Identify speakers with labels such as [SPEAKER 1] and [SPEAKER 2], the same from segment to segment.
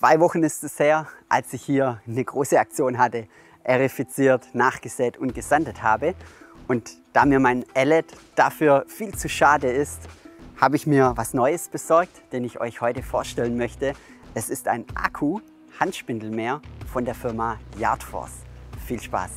[SPEAKER 1] 2 Wochen ist es her, als ich hier eine große Aktion hatte, aerifiziert, nachgesät und gesandet habe. Und da mir mein LED dafür viel zu schade ist, habe ich mir was Neues besorgt, den ich euch heute vorstellen möchte. Es ist ein Akku-Handspindelmäher von der Firma Yardforce. Viel Spaß!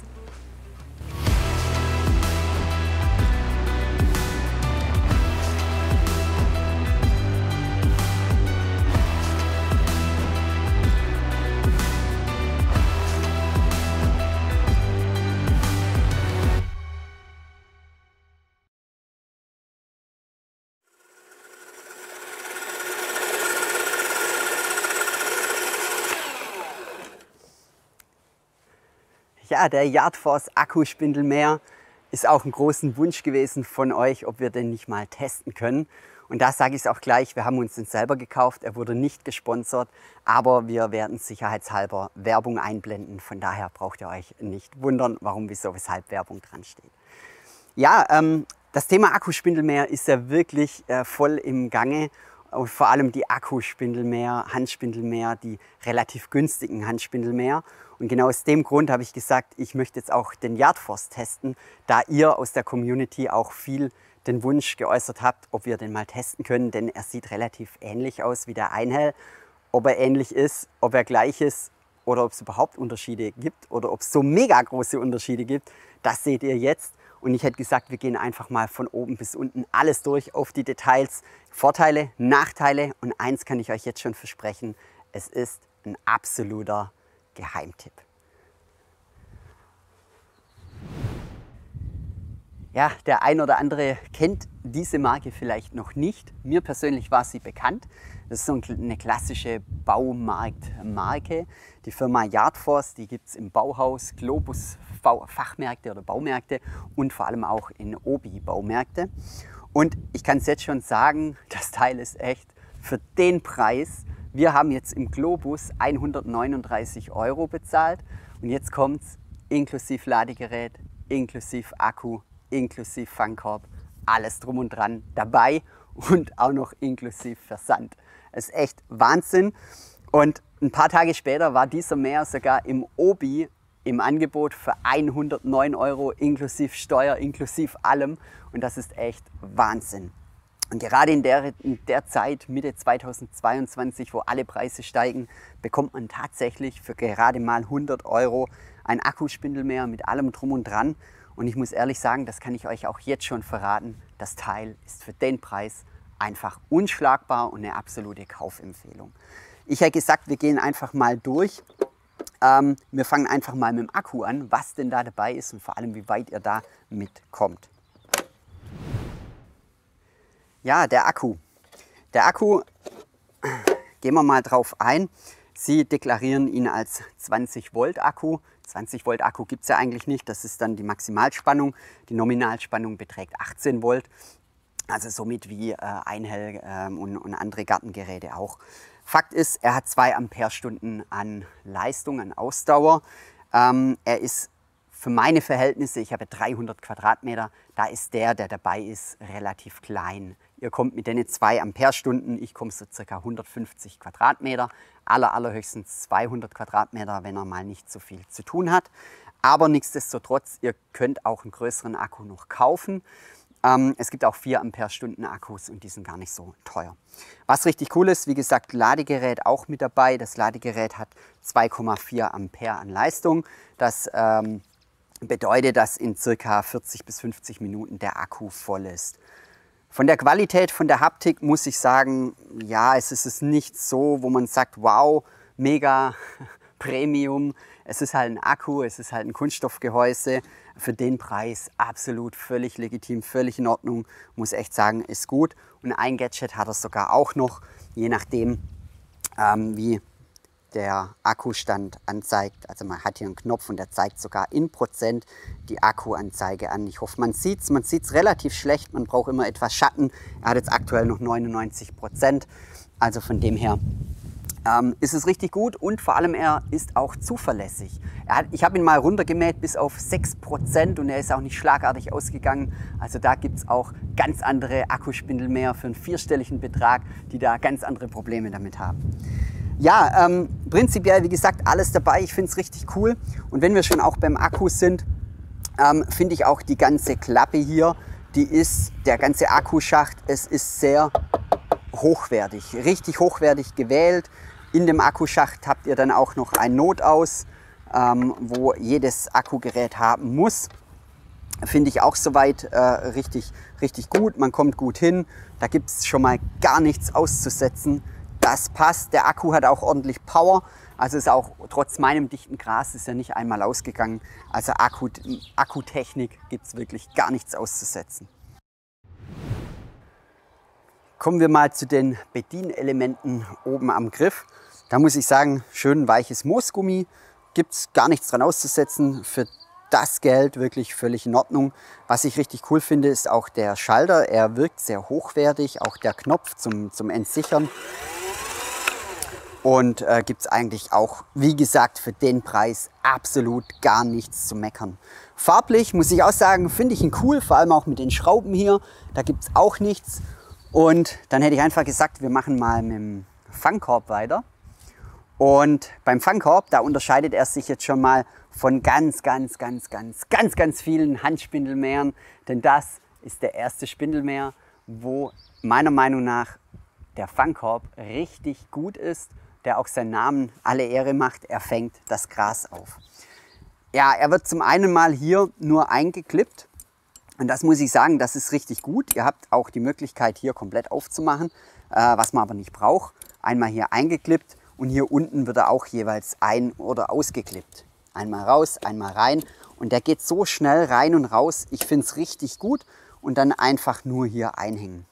[SPEAKER 1] Ja, der Yardforce Akkuspindelmäher ist auch ein großer Wunsch gewesen von euch, ob wir den nicht mal testen können. Und da sage ich es auch gleich, wir haben uns den selber gekauft, er wurde nicht gesponsert, aber wir werden sicherheitshalber Werbung einblenden. Von daher braucht ihr euch nicht wundern, warum, wieso, weshalb Werbung dran steht. Ja, das Thema Akkuspindelmäher ist ja wirklich voll im Gange. Und vor allem die Akkuspindelmäher, Handspindelmäher, die relativ günstigen Handspindelmäher. Und genau aus dem Grund habe ich gesagt, ich möchte jetzt auch den Yardforce testen, da ihr aus der Community auch viel den Wunsch geäußert habt, ob wir den mal testen können, denn er sieht relativ ähnlich aus wie der Einhell. Ob er ähnlich ist, ob er gleich ist oder ob es überhaupt Unterschiede gibt oder ob es so mega große Unterschiede gibt, das seht ihr jetzt. Und ich hätte gesagt, wir gehen einfach mal von oben bis unten alles durch auf die Details, Vorteile, Nachteile. Und eins kann ich euch jetzt schon versprechen, es ist ein absoluter Geheimtipp. Ja, der ein oder andere kennt diese Marke vielleicht noch nicht. Mir persönlich war sie bekannt. Das ist so eine klassische Baumarktmarke. Die Firma Yardforce, die gibt es im Bauhaus, Globus Fachmärkte oder Baumärkte und vor allem auch in Obi-Baumärkte. Und ich kann es jetzt schon sagen, das Teil ist echt für den Preis. Wir haben jetzt im Globus 139 € bezahlt und jetzt kommt es inklusive Ladegerät, inklusive Akku, inklusive Fangkorb, alles drum und dran dabei und auch noch inklusive Versand. Das ist echt Wahnsinn. Und ein paar Tage später war dieser Mäher sogar im Obi im Angebot für 109 € inklusive Steuer, inklusive allem. Und das ist echt Wahnsinn. Und gerade in der Zeit, Mitte 2022, wo alle Preise steigen, bekommt man tatsächlich für gerade mal 100 € ein Akkuspindelmäher mit allem drum und dran. Und ich muss ehrlich sagen, das kann ich euch auch jetzt schon verraten, das Teil ist für den Preis einfach unschlagbar und eine absolute Kaufempfehlung. Ich hätte gesagt, wir gehen einfach mal durch. Wir fangen einfach mal mit dem Akku an, was denn da dabei ist und vor allem, wie weit ihr da mitkommt. Ja, der Akku. Der Akku, gehen wir mal drauf ein. Sie deklarieren ihn als 20 Volt Akku. 20 Volt Akku gibt es ja eigentlich nicht, das ist dann die Maximalspannung. Die Nominalspannung beträgt 18 Volt, also somit wie Einhell und andere Gartengeräte auch. Fakt ist, er hat 2 Ampere-Stunden an Leistung, an Ausdauer. Er ist für meine Verhältnisse, ich habe 300 Quadratmeter, da ist der dabei ist, relativ klein. Ihr kommt mit den 2 Ampere-Stunden, ich komme so ca. 150 Quadratmeter, allerhöchstens 200 Quadratmeter, wenn er mal nicht so viel zu tun hat. Aber nichtsdestotrotz, ihr könnt auch einen größeren Akku noch kaufen. Es gibt auch 4 Ampere-Stunden Akkus und die sind gar nicht so teuer. Was richtig cool ist, wie gesagt, Ladegerät auch mit dabei. Das Ladegerät hat 2,4 Ampere an Leistung. Das bedeutet, dass in ca. 40 bis 50 Minuten der Akku voll ist. Von der Qualität, von der Haptik muss ich sagen, ja, es ist nicht so, wo man sagt, wow, mega Premium. Es ist halt ein Akku, es ist halt ein Kunststoffgehäuse. Für den Preis absolut völlig legitim, völlig in Ordnung. Muss echt sagen, ist gut. Und ein Gadget hat er sogar auch noch, je nachdem, wie der Akkustand anzeigt. Also man hat hier einen Knopf und der zeigt sogar in Prozent die Akkuanzeige an. Ich hoffe, man sieht es relativ schlecht. Man braucht immer etwas Schatten. Er hat jetzt aktuell noch 99%. Also von dem her ist es richtig gut und vor allem er ist auch zuverlässig. Ich habe ihn mal runtergemäht bis auf 6% und er ist auch nicht schlagartig ausgegangen. Also da gibt es auch ganz andere Akkuspindelmäher für einen 4-stelligen Betrag, die da ganz andere Probleme damit haben. Ja, prinzipiell, wie gesagt, alles dabei. Ich finde es richtig cool. Und wenn wir schon auch beim Akku sind, finde ich auch die ganze Klappe hier, der ganze Akkuschacht, es ist sehr hochwertig, richtig hochwertig gewählt. In dem Akkuschacht habt ihr dann auch noch ein Notaus, wo jedes Akkugerät haben muss. Finde ich auch soweit richtig gut. Man kommt gut hin. Da gibt es schon mal gar nichts auszusetzen. Das passt. Der Akku hat auch ordentlich Power. Also ist auch trotz meinem dichten Gras ist er nicht einmal ausgegangen. Also Akkutechnik gibt es wirklich gar nichts auszusetzen. Kommen wir mal zu den Bedienelementen oben am Griff. Da muss ich sagen, schön weiches Moosgummi. Gibt es gar nichts dran auszusetzen. Für das Geld wirklich völlig in Ordnung. Was ich richtig cool finde, ist auch der Schalter. Er wirkt sehr hochwertig. Auch der Knopf zum Entsichern. Und gibt es eigentlich auch, wie gesagt, für den Preis absolut gar nichts zu meckern. Farblich muss ich auch sagen, finde ich ihn cool, vor allem auch mit den Schrauben hier. Da gibt es auch nichts. Und dann hätte ich einfach gesagt, wir machen mal mit dem Fangkorb weiter. Und beim Fangkorb, da unterscheidet er sich jetzt schon mal von ganz vielen Handspindelmähern. Denn das ist der erste Spindelmäher, wo meiner Meinung nach der Fangkorb richtig gut ist, der auch seinen Namen alle Ehre macht. Er fängt das Gras auf. Ja, er wird zum einen mal hier nur eingeklippt. Und das muss ich sagen, das ist richtig gut. Ihr habt auch die Möglichkeit, hier komplett aufzumachen, was man aber nicht braucht. Einmal hier eingeklippt und hier unten wird er auch jeweils ein- oder ausgeklippt. Einmal raus, einmal rein. Und der geht so schnell rein und raus. Ich finde es richtig gut. Und dann einfach nur hier einhängen.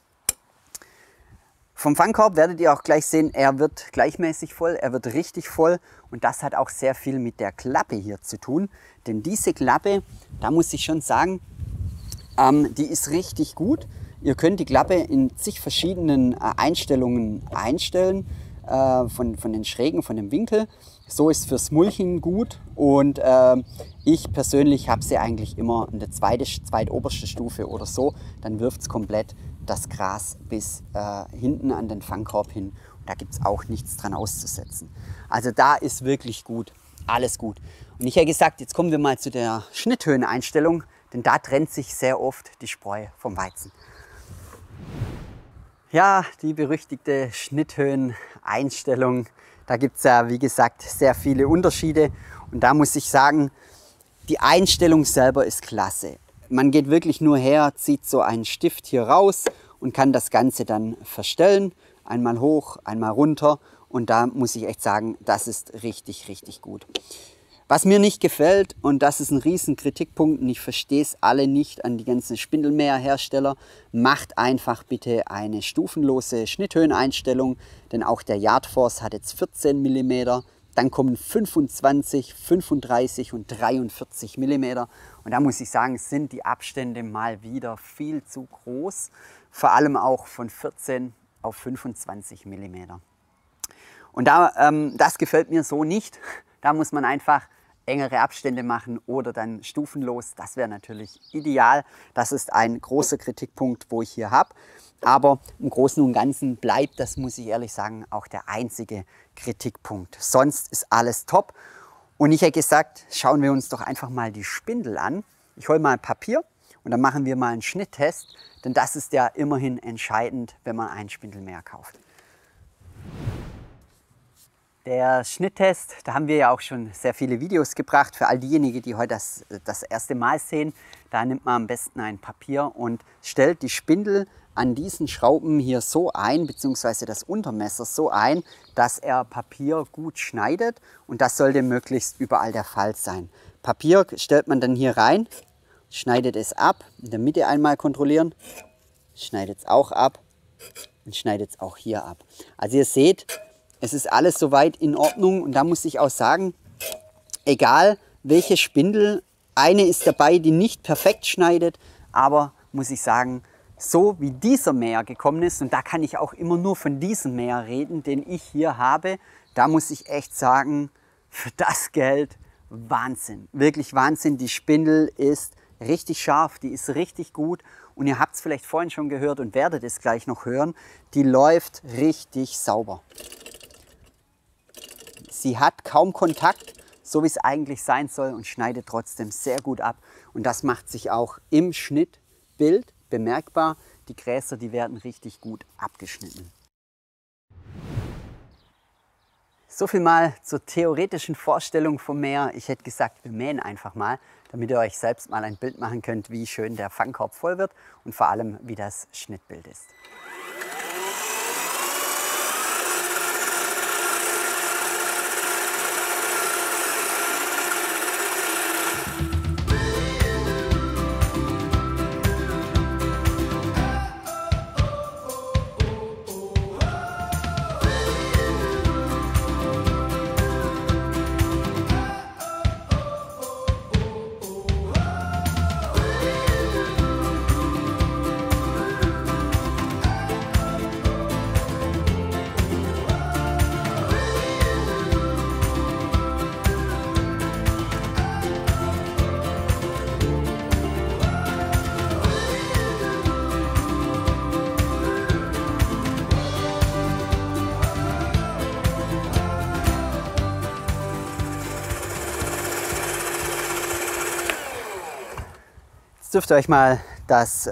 [SPEAKER 1] Vom Fangkorb werdet ihr auch gleich sehen, er wird gleichmäßig voll, er wird richtig voll. Und das hat auch sehr viel mit der Klappe hier zu tun. Denn diese Klappe, da muss ich schon sagen, die ist richtig gut. Ihr könnt die Klappe in zig verschiedenen Einstellungen einstellen, von den Schrägen, von dem Winkel. So ist fürs Mulchen gut und ich persönlich habe sie eigentlich immer in der zweitoberste Stufe oder so. Dann wirft es komplett das Gras bis hinten an den Fangkorb hin. Und da gibt es auch nichts dran auszusetzen. Also da ist wirklich gut, alles gut. Und ich habe gesagt, jetzt kommen wir mal zu der Schnitthöheneinstellung, denn da trennt sich sehr oft die Spreu vom Weizen. Ja, die berüchtigte Schnitthöheneinstellung. Da gibt es ja, wie gesagt, sehr viele Unterschiede. Und da muss ich sagen, die Einstellung selber ist klasse. Man geht wirklich nur her, zieht so einen Stift hier raus und kann das Ganze dann verstellen. Einmal hoch, einmal runter. Und da muss ich echt sagen, das ist richtig gut. Was mir nicht gefällt, und das ist ein riesen Kritikpunkt, und ich verstehe es alle nicht an die ganzen Spindelmäherhersteller, macht einfach bitte eine stufenlose Schnitthöheneinstellung, denn auch der Yardforce hat jetzt 14 mm, dann kommen 25, 35 und 43 mm. Und da muss ich sagen, sind die Abstände mal wieder viel zu groß, vor allem auch von 14 auf 25 mm. Und das gefällt mir so nicht. Da muss man einfach engere Abstände machen oder dann stufenlos. Das wäre natürlich ideal. Das ist ein großer Kritikpunkt, wo ich hier habe. Aber im Großen und Ganzen bleibt, das muss ich ehrlich sagen, auch der einzige Kritikpunkt. Sonst ist alles top. Und ich hätte gesagt, schauen wir uns doch einfach mal die Spindel an. Ich hole mal Papier und dann machen wir mal einen Schnitttest. Denn das ist ja immerhin entscheidend, wenn man einen Spindelmäher kauft. Der Schnitttest, da haben wir ja auch schon sehr viele Videos gebracht. Für all diejenigen, die heute das erste Mal sehen, da nimmt man am besten ein Papier und stellt die Spindel an diesen Schrauben hier so ein, beziehungsweise das Untermesser so ein, dass er Papier gut schneidet. Und das sollte möglichst überall der Fall sein. Papier stellt man dann hier rein, schneidet es ab, in der Mitte einmal kontrollieren, schneidet es auch ab und schneidet es auch hier ab. Also ihr seht, es ist alles soweit in Ordnung und da muss ich auch sagen, egal welche Spindel, eine ist dabei, die nicht perfekt schneidet, aber muss ich sagen, so wie dieser Mäher gekommen ist, und da kann ich auch immer nur von diesem Mäher reden, den ich hier habe, da muss ich echt sagen, für das Geld Wahnsinn, wirklich Wahnsinn. Die Spindel ist richtig scharf, die ist richtig gut und ihr habt es vielleicht vorhin schon gehört und werdet es gleich noch hören, die läuft richtig sauber. Sie hat kaum Kontakt, so wie es eigentlich sein soll, und schneidet trotzdem sehr gut ab. Und das macht sich auch im Schnittbild bemerkbar. Die Gräser, die werden richtig gut abgeschnitten. So viel mal zur theoretischen Vorstellung vom Mäher. Ich hätte gesagt, wir mähen einfach mal, damit ihr euch selbst mal ein Bild machen könnt, wie schön der Fangkorb voll wird und vor allem, wie das Schnittbild ist. Jetzt dürft ihr euch mal das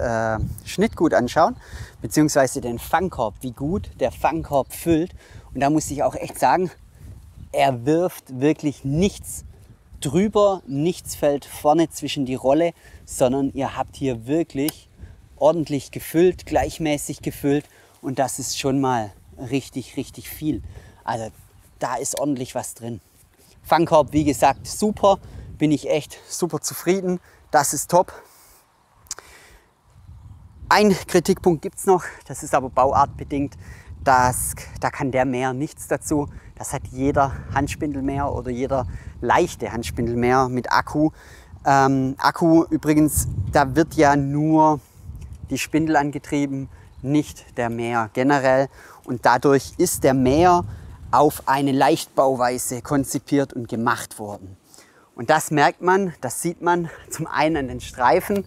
[SPEAKER 1] Schnittgut anschauen, beziehungsweise den Fangkorb, wie gut der Fangkorb füllt. Und da muss ich auch echt sagen, er wirft wirklich nichts drüber, nichts fällt vorne zwischen die Rolle, sondern ihr habt hier wirklich ordentlich gefüllt, gleichmäßig gefüllt, und das ist schon mal richtig, richtig viel. Also da ist ordentlich was drin. Fangkorb, wie gesagt, super, bin ich echt super zufrieden, das ist top. Ein Kritikpunkt gibt es noch, das ist aber bauartbedingt. Da kann der Mäher nichts dazu. Das hat jeder Handspindelmäher oder jeder leichte Handspindelmäher mit Akku. Akku übrigens, da wird ja nur die Spindel angetrieben, nicht der Mäher generell. Und dadurch ist der Mäher auf eine Leichtbauweise konzipiert und gemacht worden. Und das merkt man, das sieht man zum einen an den Streifen.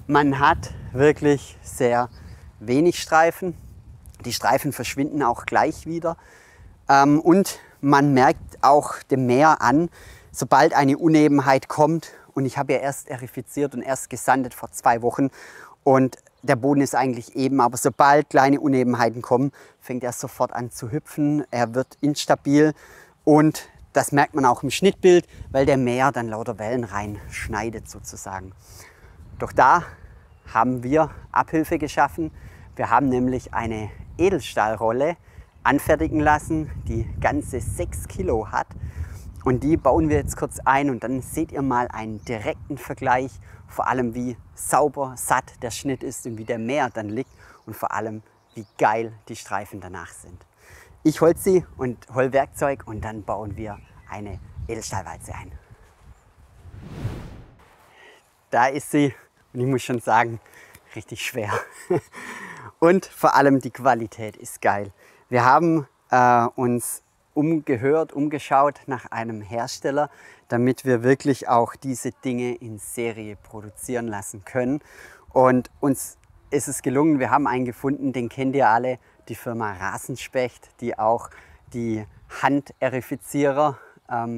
[SPEAKER 1] Man hat wirklich sehr wenig Streifen. Die Streifen verschwinden auch gleich wieder. Und man merkt auch dem Mäher an, sobald eine Unebenheit kommt, und ich habe ja erst erifiziert und erst gesandet vor 2 Wochen und der Boden ist eigentlich eben, aber sobald kleine Unebenheiten kommen, fängt er sofort an zu hüpfen, er wird instabil, und das merkt man auch im Schnittbild, weil der Mäher dann lauter Wellen reinschneidet sozusagen. Doch da haben wir Abhilfe geschaffen. Wir haben nämlich eine Edelstahlrolle anfertigen lassen, die ganze 6 Kilo hat, und die bauen wir jetzt kurz ein, und dann seht ihr mal einen direkten Vergleich, vor allem wie sauber, satt der Schnitt ist und wie der Mäher dann liegt und vor allem wie geil die Streifen danach sind. Ich hol sie und hol Werkzeug und dann bauen wir eine Edelstahlwalze ein. Da ist sie, und ich muss schon sagen, richtig schwer. Und vor allem die Qualität ist geil. Wir haben uns umgeschaut nach einem Hersteller, damit wir wirklich auch diese Dinge in Serie produzieren lassen können. Und uns ist es gelungen, wir haben einen gefunden, den kennt ihr alle, die Firma Rasenspecht, die auch die Handerifizierer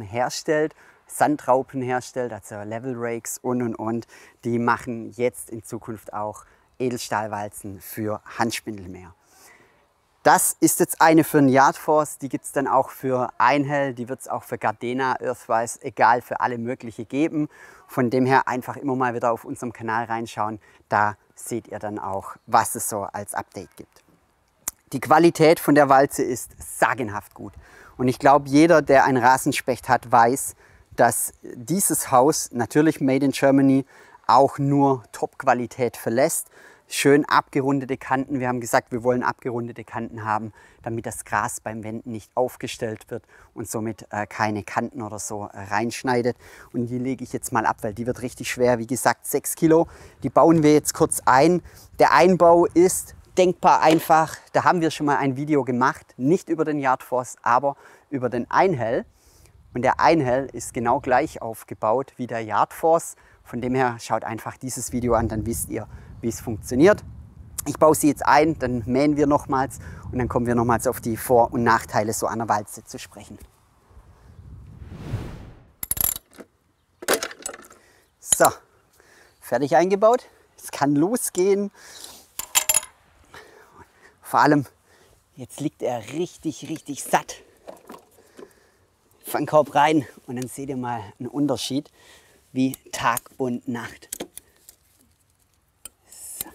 [SPEAKER 1] herstellt, Sandraupen herstellt, also Level Rakes und. Die machen jetzt in Zukunft auch Edelstahlwalzen für Handspindelmäher. Das ist jetzt eine für einen Yardforce, die gibt es dann auch für Einhell, die wird es auch für Gardena, Earthwise, egal, für alle mögliche geben. Von dem her einfach immer mal wieder auf unserem Kanal reinschauen, da seht ihr dann auch, was es so als Update gibt. Die Qualität von der Walze ist sagenhaft gut. Und ich glaube, jeder, der einen Rasenspecht hat, weiß, dass dieses Haus, natürlich made in Germany, auch nur Top-Qualität verlässt. Schön abgerundete Kanten. Wir haben gesagt, wir wollen abgerundete Kanten haben, damit das Gras beim Wenden nicht aufgestellt wird und somit keine Kanten oder so reinschneidet. Und die lege ich jetzt mal ab, weil die wird richtig schwer. Wie gesagt, 6 Kilo. Die bauen wir jetzt kurz ein. Der Einbau ist denkbar einfach. Da haben wir schon mal ein Video gemacht, nicht über den Yardforce, aber über den Einhell. Und der Einhell ist genau gleich aufgebaut wie der Yardforce. Von dem her schaut einfach dieses Video an, dann wisst ihr, wie es funktioniert. Ich baue sie jetzt ein, dann mähen wir nochmals und dann kommen wir nochmals auf die Vor- und Nachteile so einer Walze zu sprechen. So, fertig eingebaut. Es kann losgehen. Vor allem, jetzt liegt er richtig, richtig satt. Fangkorb rein und dann seht ihr mal einen Unterschied wie Tag und Nacht. So.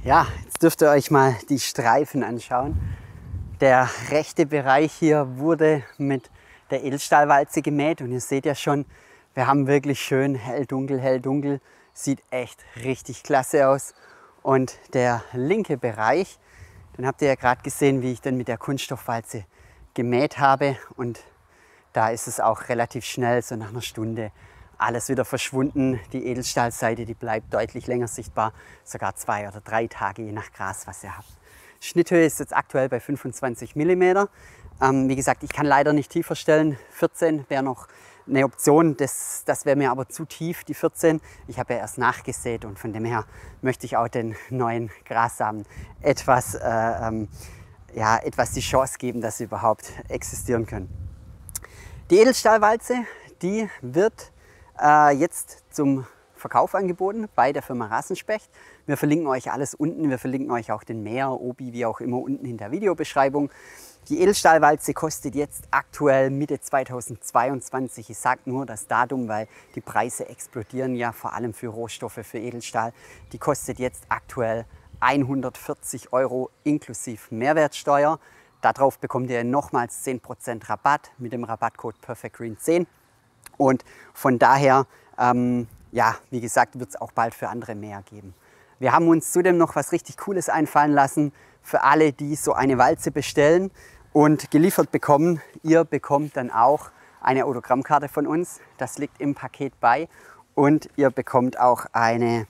[SPEAKER 1] Ja, jetzt dürft ihr euch mal die Streifen anschauen. Der rechte Bereich hier wurde mit der Edelstahlwalze gemäht und ihr seht ja schon, wir haben wirklich schön hell-dunkel, hell-dunkel. Sieht echt richtig klasse aus. Und der linke Bereich, den habt ihr ja gerade gesehen, wie ich dann mit der Kunststoffwalze gemäht habe. Und da ist es auch relativ schnell, so nach einer Stunde, alles wieder verschwunden. Die Edelstahlseite, die bleibt deutlich länger sichtbar, sogar 2 oder 3 Tage, je nach Gras, was ihr habt. Schnitthöhe ist jetzt aktuell bei 25 mm. Wie gesagt, ich kann leider nicht tiefer stellen. 14 wäre noch eine Option, das wäre mir aber zu tief, die 14. Ich habe ja erst nachgesät und von dem her möchte ich auch den neuen Grassamen etwas die Chance geben, dass sie überhaupt existieren können. Die Edelstahlwalze, die wird jetzt zum Verkauf angeboten bei der Firma Rasenspecht. Wir verlinken euch alles unten, wir verlinken euch auch den Mäher, Obi, wie auch immer, unten in der Videobeschreibung. Die Edelstahlwalze kostet jetzt aktuell Mitte 2022. Ich sage nur das Datum, weil die Preise explodieren ja, vor allem für Rohstoffe, für Edelstahl. Die kostet jetzt aktuell 140 € inklusive Mehrwertsteuer. Darauf bekommt ihr nochmals 10% Rabatt mit dem Rabattcode PerfectGreen10. Und von daher, wie gesagt, wird es auch bald für andere mehr geben. Wir haben uns zudem noch was richtig Cooles einfallen lassen für alle, die so eine Walze bestellen und geliefert bekommen. Ihr bekommt dann auch eine Autogrammkarte von uns. Das liegt im Paket bei. Und ihr bekommt auch eine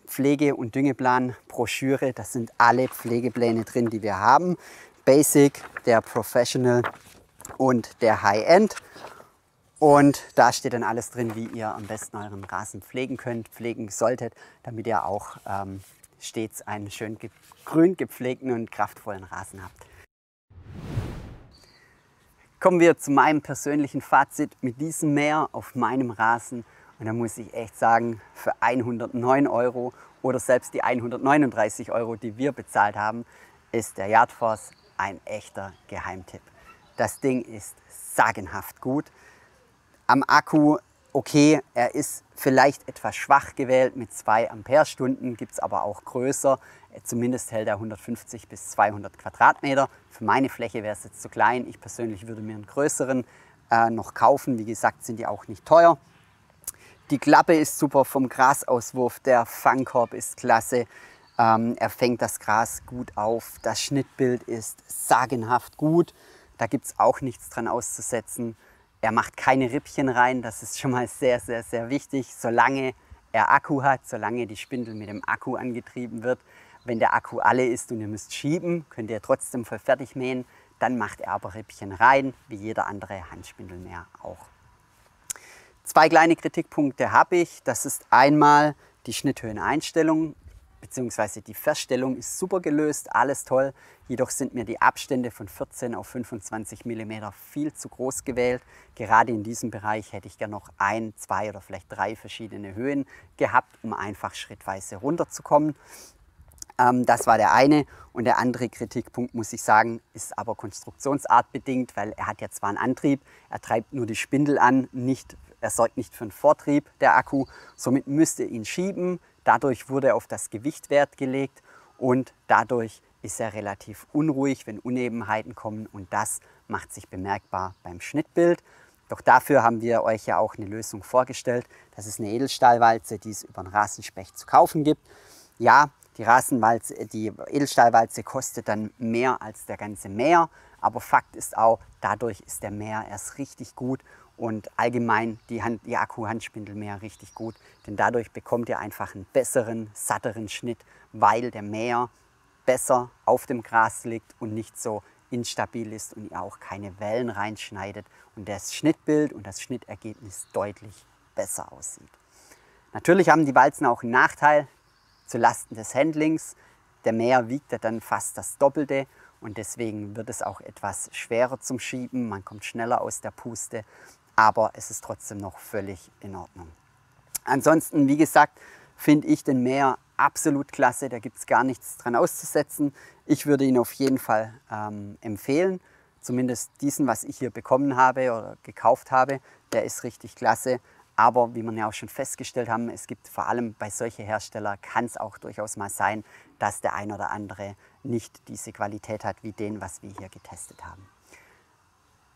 [SPEAKER 1] Pflege- und Düngeplan-Broschüre. Da sind alle Pflegepläne drin, die wir haben. Basic, der Professional und der High-End. Und da steht dann alles drin, wie ihr am besten euren Rasen pflegen könnt, pflegen solltet, damit ihr auch stets einen schön grün gepflegten und kraftvollen Rasen habt. Kommen wir zu meinem persönlichen Fazit mit diesem Mäher auf meinem Rasen. Und da muss ich echt sagen, für 109 € oder selbst die 139 €, die wir bezahlt haben, ist der Yardforce ein echter Geheimtipp. Das Ding ist sagenhaft gut. Am Akku, okay, er ist vielleicht etwas schwach gewählt mit 2 Ampere-Stunden, gibt es aber auch größer. Zumindest hält er 150 bis 200 Quadratmeter. Für meine Fläche wäre es jetzt zu klein. Ich persönlich würde mir einen größeren noch kaufen. Wie gesagt, sind die auch nicht teuer. Die Klappe ist super vom Grasauswurf. Der Fangkorb ist klasse. Er fängt das Gras gut auf. Das Schnittbild ist sagenhaft gut. Da gibt es auch nichts dran auszusetzen. Er macht keine Rippchen rein, das ist schon mal sehr, sehr, sehr wichtig, solange er Akku hat, solange die Spindel mit dem Akku angetrieben wird. Wenn der Akku alle ist und ihr müsst schieben, könnt ihr trotzdem voll fertig mähen, dann macht er aber Rippchen rein, wie jeder andere Handspindelmäher auch. 2 kleine Kritikpunkte habe ich. Das ist einmal die Schnitthöheneinstellung, beziehungsweise die Verstellung ist super gelöst, alles toll. Jedoch sind mir die Abstände von 14 auf 25 mm viel zu groß gewählt. Gerade in diesem Bereich hätte ich gerne noch 1, 2 oder vielleicht 3 verschiedene Höhen gehabt, um einfach schrittweise runterzukommen. Das war der eine. Und der andere Kritikpunkt, muss ich sagen, ist aber konstruktionsartbedingt, weil er hat ja zwar einen Antrieb, er treibt nur die Spindel an, er sorgt nicht für einen Vortrieb, der Akku. Somit müsst ihr ihn schieben. Dadurch wurde er auf das Gewicht Wert gelegt und dadurch ist er relativ unruhig, wenn Unebenheiten kommen, und das macht sich bemerkbar beim Schnittbild. Doch dafür haben wir euch ja auch eine Lösung vorgestellt. Das ist eine Edelstahlwalze, die es über den Rasenspecht zu kaufen gibt. Ja, Die Edelstahlwalze kostet dann mehr als der ganze Mäher, aber Fakt ist auch, dadurch ist der Mäher erst richtig gut und allgemein die Akku-Handspindelmäher richtig gut, denn dadurch bekommt ihr einfach einen besseren, satteren Schnitt, weil der Mäher besser auf dem Gras liegt und nicht so instabil ist und ihr auch keine Wellen reinschneidet und das Schnittbild und das Schnittergebnis deutlich besser aussieht. Natürlich haben die Walzen auch einen Nachteil zu Lasten des Handlings. Der Mäher wiegt ja dann fast das Doppelte und deswegen wird es auch etwas schwerer zum Schieben. Man kommt schneller aus der Puste, aber es ist trotzdem noch völlig in Ordnung. Ansonsten, wie gesagt, finde ich den Mäher absolut klasse. Da gibt es gar nichts dran auszusetzen. Ich würde ihn auf jeden Fall empfehlen. Zumindest diesen, was ich hier bekommen habe oder gekauft habe, der ist richtig klasse. Aber wie wir ja auch schon festgestellt haben, es gibt vor allem bei solchen Herstellern, kann es auch durchaus mal sein, dass der ein oder andere nicht diese Qualität hat wie den, was wir hier getestet haben.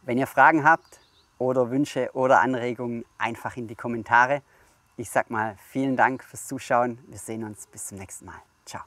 [SPEAKER 1] Wenn ihr Fragen habt oder Wünsche oder Anregungen, einfach in die Kommentare. Ich sag mal vielen Dank fürs Zuschauen. Wir sehen uns bis zum nächsten Mal. Ciao.